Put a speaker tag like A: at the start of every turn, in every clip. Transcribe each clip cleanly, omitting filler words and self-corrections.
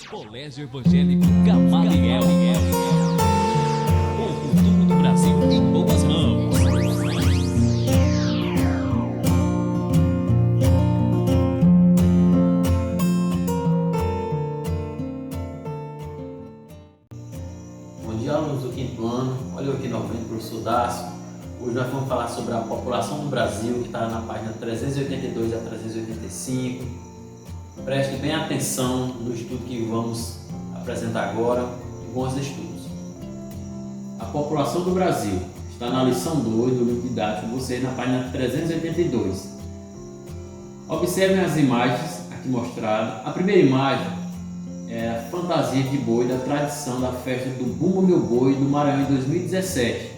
A: Colégio Evangélico Gamaliel, o futuro do Brasil em boas mãos.
B: Bom dia, alunos do quinto ano. Olha eu aqui novamente, professor Dácio. Hoje nós vamos falar sobre a população do Brasil, que está na página 382 a 385. Preste bem atenção no estudo que vamos apresentar agora e bons estudos. A população do Brasil está na lição 2 do livro didático de vocês, na página 382. Observem as imagens aqui mostradas. A primeira imagem é a fantasia de boi da tradição da festa do Bumba Meu Boi do Maranhão em 2017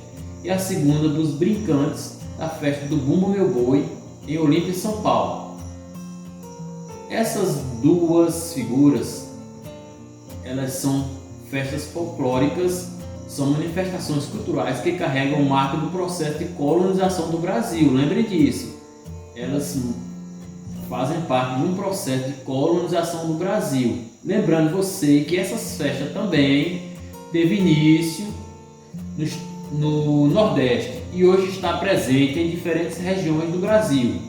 B: e a segunda dos brincantes da festa do Bumba Meu Boi em Olímpia, São Paulo. Essas duas figuras, elas são festas folclóricas, são manifestações culturais que carregam o marco do processo de colonização do Brasil. Lembre disso, elas fazem parte de um processo de colonização do Brasil. Lembrando você que essas festas também teve início no Nordeste e hoje está presente em diferentes regiões do Brasil.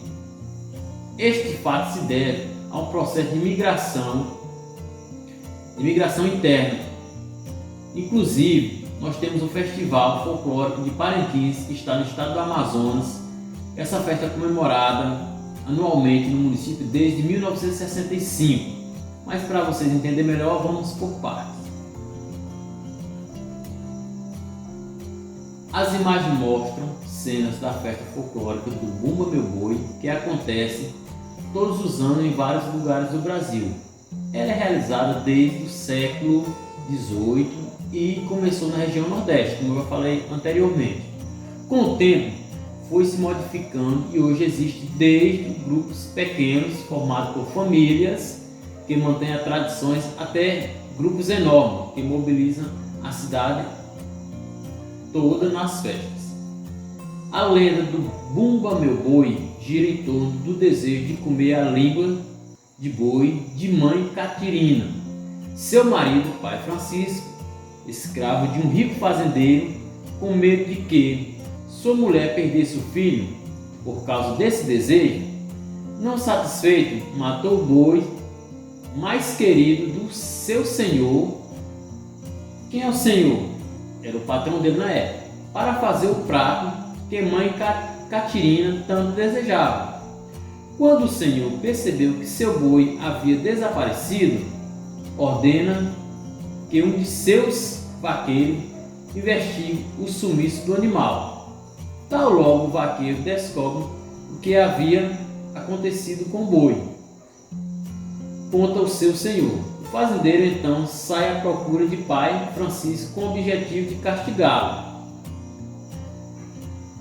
B: Este fato se deve a um processo de migração interna. Inclusive, nós temos o Festival Folclórico de Parintins, que está no estado do Amazonas. Essa festa é comemorada anualmente no município desde 1965. Mas para vocês entenderem melhor, vamos por partes. As imagens mostram cenas da festa folclórica do Bumba Meu Boi, que acontece todos os anos em vários lugares do Brasil. Ela é realizada desde o século XVIII e começou na região Nordeste, como eu falei anteriormente. Com o tempo, foi se modificando e hoje existe desde grupos pequenos formados por famílias que mantêm as tradições até grupos enormes que mobilizam a cidade toda nas festas. A lenda do Bumba Meu Boi gira em torno do desejo de comer a língua de boi de mãe Catirina. Seu marido, pai Francisco, escravo de um rico fazendeiro, com medo de que sua mulher perdesse o filho por causa desse desejo, não satisfeito, matou o boi mais querido do seu senhor. Quem é o senhor? Era o patrão dele na época, para fazer o prato que mãe Catirina tanto desejava. Quando o senhor percebeu que seu boi havia desaparecido, ordena que um de seus vaqueiros investigue o sumiço do animal. Tal logo o vaqueiro descobre o que havia acontecido com o boi, conta o seu senhor. O fazendeiro então sai à procura de pai Francisco com o objetivo de castigá-lo.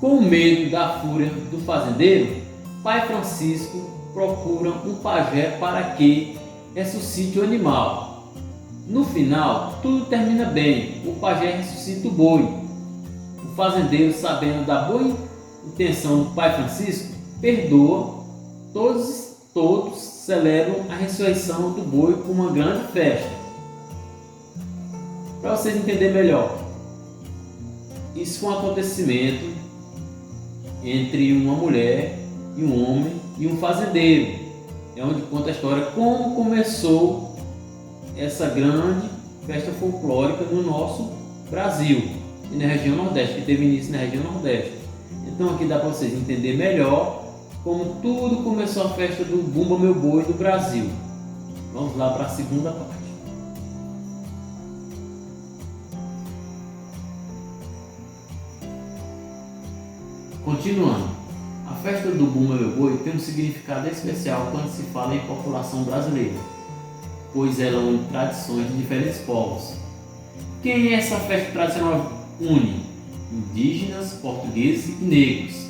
B: Com medo da fúria do fazendeiro, pai Francisco procura um pajé para que ressuscite o animal. No final, tudo termina bem. O pajé ressuscita o boi. O fazendeiro, sabendo da boa intenção do pai Francisco, perdoa. Todos celebram a ressurreição do boi com uma grande festa. Para vocês entenderem melhor, isso foi um acontecimento entre uma mulher e um homem e um fazendeiro. É onde conta a história como começou essa grande festa folclórica no nosso Brasil e na região Nordeste, que teve início na região Nordeste. Então aqui dá para vocês entenderem melhor como tudo começou a festa do Bumba Meu Boi do Brasil. Vamos lá para a segunda parte. Continuando, a festa do Bumba Meu Boi tem um significado especial quando se fala em população brasileira, pois ela une tradições de diferentes povos. Quem essa festa tradicional une? Indígenas, portugueses e negros.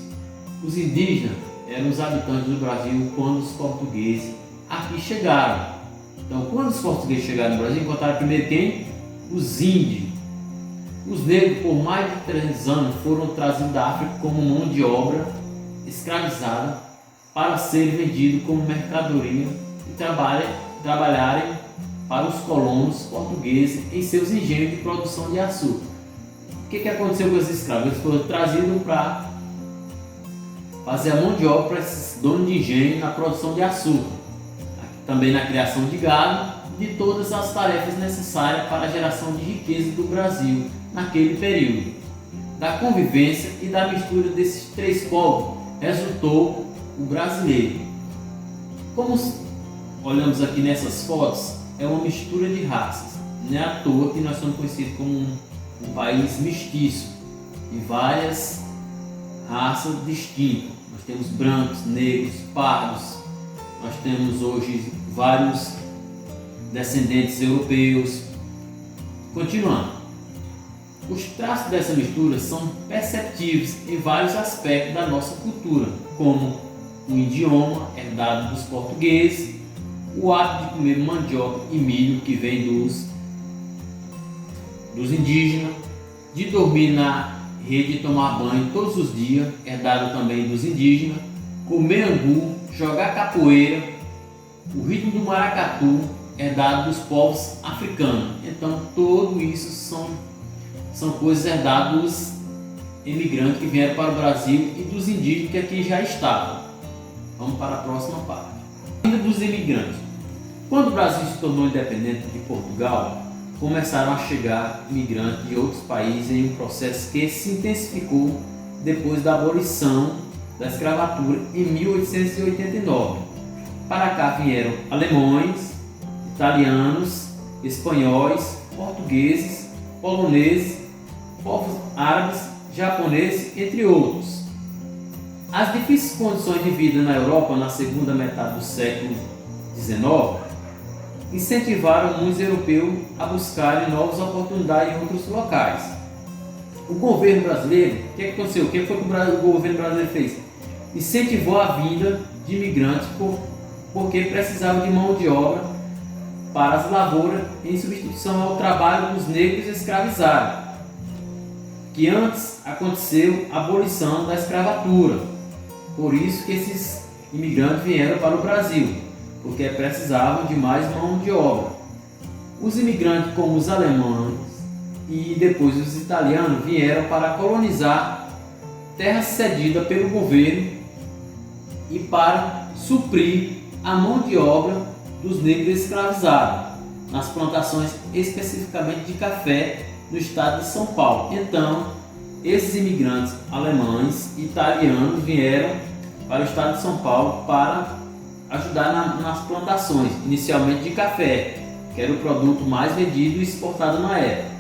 B: Os indígenas eram os habitantes do Brasil quando os portugueses aqui chegaram. Então, quando os portugueses chegaram no Brasil, encontraram primeiro quem? Os índios. Os negros, por mais de 300 anos, foram trazidos da África como mão de obra escravizada para serem vendidos como mercadoria e trabalharem para os colonos portugueses em seus engenhos de produção de açúcar. O que aconteceu com esses escravos? Eles foram trazidos para fazer a mão de obra para esses donos de engenho na produção de açúcar, também na criação de gado, de todas as tarefas necessárias para a geração de riqueza do Brasil naquele período. Da convivência e da mistura desses três povos resultou o brasileiro. Como olhamos aqui nessas fotos, é uma mistura de raças. Não é à toa que nós somos conhecidos como um país mestiço, de várias raças distintas. Nós temos brancos, negros, pardos, nós temos hoje vários descendentes europeus. Continuando, os traços dessa mistura são perceptíveis em vários aspectos da nossa cultura, como o idioma herdado dos portugueses, o hábito de comer mandioca e milho que vem dos indígenas, de dormir na rede e tomar banho todos os dias, herdado também dos indígenas, comer angu, jogar capoeira, o ritmo do maracatu, herdado dos povos africanos. Então, tudo isso são coisas herdadas dos imigrantes que vieram para o Brasil e dos indígenas que aqui já estavam. Vamos para a próxima parte. Ainda dos imigrantes. Quando o Brasil se tornou independente de Portugal, começaram a chegar imigrantes de outros países em um processo que se intensificou depois da abolição da escravatura em 1889. Para cá vieram alemães, italianos, espanhóis, portugueses, poloneses, povos árabes, japoneses, entre outros. As difíceis condições de vida na Europa na segunda metade do século XIX incentivaram muitos europeus a buscarem novas oportunidades em outros locais. O governo brasileiro, o que aconteceu? O que foi que o governo brasileiro fez? Incentivou a vinda de imigrantes porque precisavam de mão de obra para as lavouras em substituição ao trabalho dos negros escravizados, que antes aconteceu a abolição da escravatura. Por isso que esses imigrantes vieram para o Brasil, porque precisavam de mais mão de obra. Os imigrantes, como os alemães e depois os italianos, vieram para colonizar terras cedidas pelo governo e para suprir a mão de obra dos negros escravizados nas plantações, especificamente de café no estado de São Paulo. Então, esses imigrantes alemães e italianos vieram para o estado de São Paulo para ajudar nas plantações, inicialmente de café, que era o produto mais vendido e exportado na época.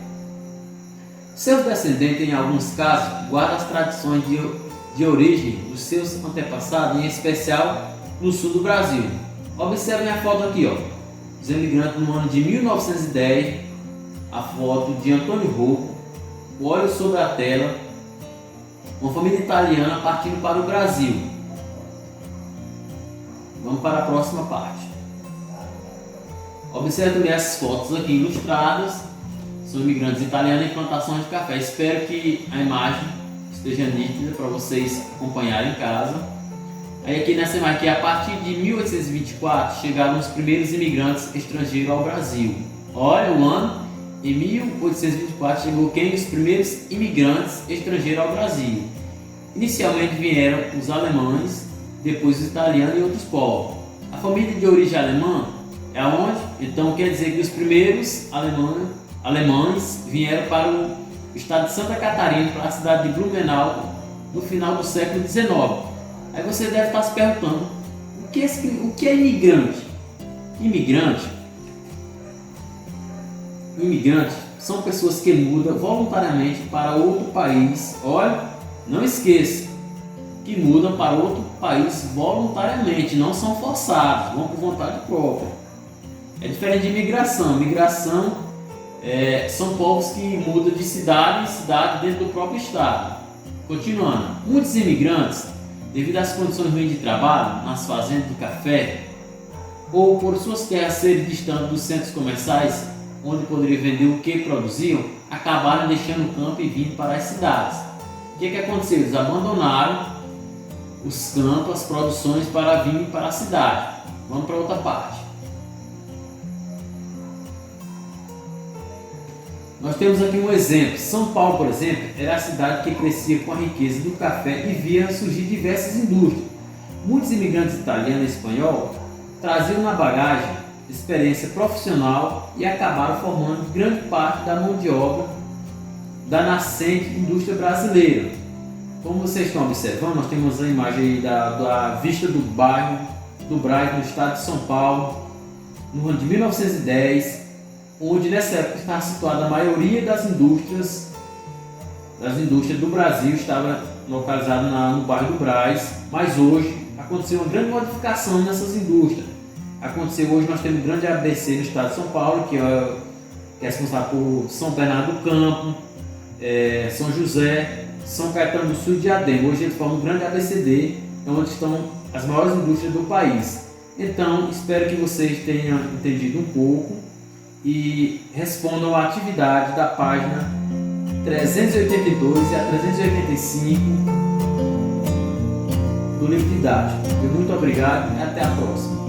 B: Seus descendentes, em alguns casos, guardam as tradições de origem dos seus antepassados, em especial no sul do Brasil. Observem a foto aqui, os imigrantes no ano de 1910, a foto de Antônio Rocco, o óleo sobre a tela, uma família italiana partindo para o Brasil. Vamos para a próxima parte. Observe também essas fotos aqui ilustradas, são imigrantes italianos em plantações de café. Espero que a imagem esteja nítida para vocês acompanharem em casa. Aí aqui nessa imagem, aqui, a partir de 1824 chegaram os primeiros imigrantes estrangeiros ao Brasil. Olha o ano, em 1824 chegou quem? Os primeiros imigrantes estrangeiros ao Brasil. Inicialmente vieram os alemães, depois os italianos e outros povos. A família de origem alemã é aonde? Então quer dizer que os primeiros alemães vieram para o estado de Santa Catarina, para a cidade de Blumenau, no final do século XIX. Aí você deve estar se perguntando, o que é imigrante? Imigrante são pessoas que mudam voluntariamente para outro país. Olha, não esqueça, que mudam para outro país voluntariamente, não são forçados, vão por vontade própria. É diferente de imigração. Migração são povos que mudam de cidade em cidade dentro do próprio estado. Continuando, muitos imigrantes, devido às condições ruins de trabalho nas fazendas de café, ou por suas terras serem distantes dos centros comerciais, onde poderiam vender o que produziam, acabaram deixando o campo e vindo para as cidades. O que aconteceu? Eles abandonaram os campos, as produções para vir para a cidade. Vamos para outra parte. Nós temos aqui um exemplo. São Paulo, por exemplo, era a cidade que crescia com a riqueza do café e via surgir diversas indústrias. Muitos imigrantes italianos e espanhóis traziam na bagagem experiência profissional e acabaram formando grande parte da mão de obra da nascente indústria brasileira. Como vocês estão observando, nós temos a imagem aí da vista do bairro do Brás, no estado de São Paulo, no ano de 1910, onde nessa época estava situada a maioria das indústrias do Brasil, estava localizada no bairro do Brás, mas hoje aconteceu uma grande modificação nessas indústrias. Hoje nós temos um grande ABC no estado de São Paulo, que é responsável por São Bernardo do Campo, São José, São Caetano do Sul e Diadema. Hoje eles formam um grande ABCD, onde estão as maiores indústrias do país. Então, espero que vocês tenham entendido um pouco e respondam à atividade da página 382 e a 385 do livro didático. Muito obrigado e até a próxima.